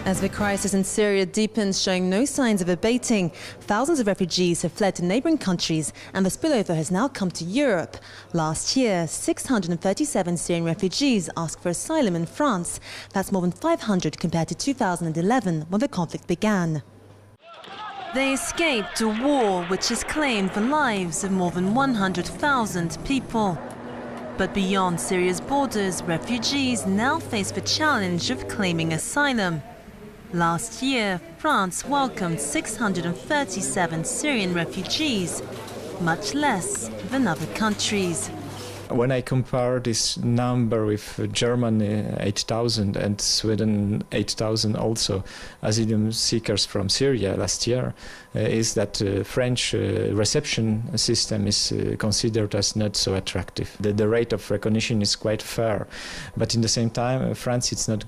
As the crisis in Syria deepens, showing no signs of abating, thousands of refugees have fled to neighbouring countries and the spillover has now come to Europe. Last year, 637 Syrian refugees asked for asylum in France. That's more than 500 compared to 2011 when the conflict began. They escaped a war which has claimed the lives of more than 100,000 people. But beyond Syria's borders, refugees now face the challenge of claiming asylum. Last year, France welcomed 637 Syrian refugees, much less than other countries. When I compare this number with Germany, 8,000, and Sweden, 8,000 also asylum seekers from Syria last year, is that French reception system is considered as not so attractive. The rate of recognition is quite fair, but in the same time, France is not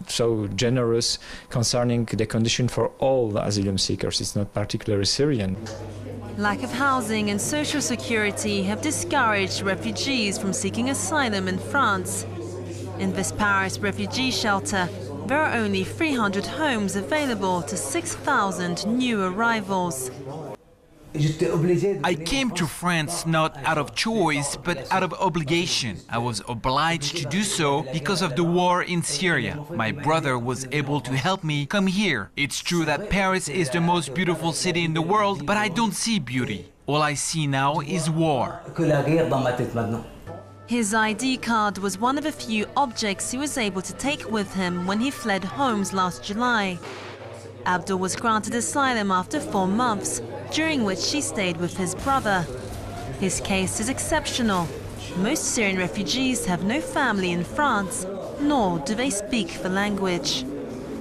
so generous concerning the condition for all asylum seekers. It's not particularly Syrian. Lack of housing and social security have discouraged refugees from seeking asylum in France. In this Paris refugee shelter, there are only 300 homes available to 6,000 new arrivals. I came to France not out of choice, but out of obligation. I was obliged to do so because of the war in Syria. My brother was able to help me come here. It's true that Paris is the most beautiful city in the world, but I don't see beauty. All I see now is war. His ID card was one of a few objects he was able to take with him when he fled homes last July. Abdul was granted asylum after 4 months, during which he stayed with his brother. His case is exceptional. Most Syrian refugees have no family in France, nor do they speak the language.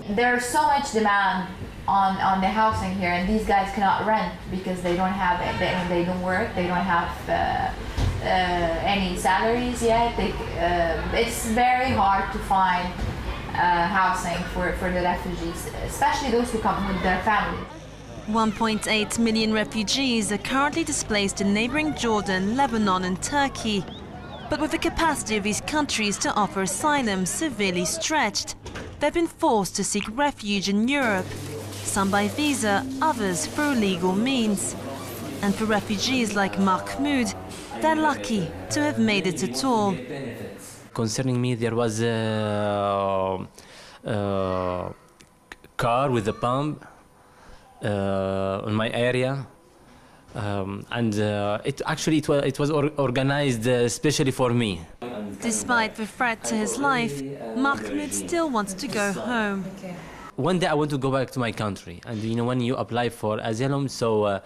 There's so much demand on the housing here, and these guys cannot rent because they don't have it. They don't work, they don't have any salaries yet. It's very hard to find housing for the refugees, especially those who come with their families. 1.8 million refugees are currently displaced in neighbouring Jordan, Lebanon and Turkey. But with the capacity of these countries to offer asylum severely stretched, they've been forced to seek refuge in Europe, some by visa, others through legal means. And for refugees like Mahmoud, they're lucky to have made it at all. Concerning me, there was a car with a pump in my area, and it was organized especially for me. Despite the threat to his life, Mahmoud still wants to go home. One day I want to go back to my country, and you know, when you apply for asylum, so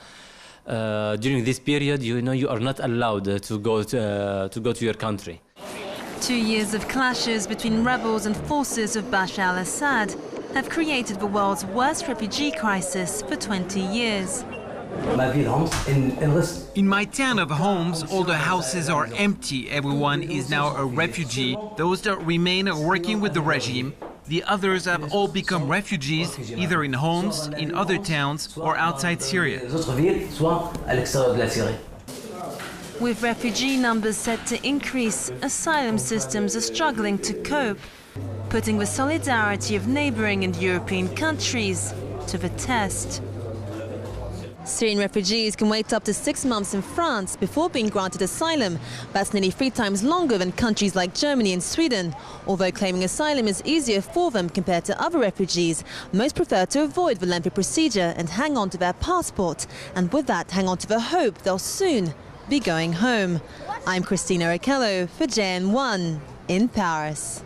during this period, you know, you are not allowed to go to your country. 2 years of clashes between rebels and forces of Bashar al-Assad have created the world's worst refugee crisis for 20 years. In my town of Homs, all the houses are empty. Everyone is now a refugee. Those that remain are working with the regime. The others have all become refugees, either in Homs, in other towns, or outside Syria. With refugee numbers set to increase, asylum systems are struggling to cope, putting the solidarity of neighbouring and European countries to the test. Syrian refugees can wait up to 6 months in France before being granted asylum. That's nearly 3 times longer than countries like Germany and Sweden. Although claiming asylum is easier for them compared to other refugees, most prefer to avoid the lengthy procedure and hang on to their passport. And with that, hang on to the hope they'll soon be going home. I'm Christina Okello for JN1 in Paris.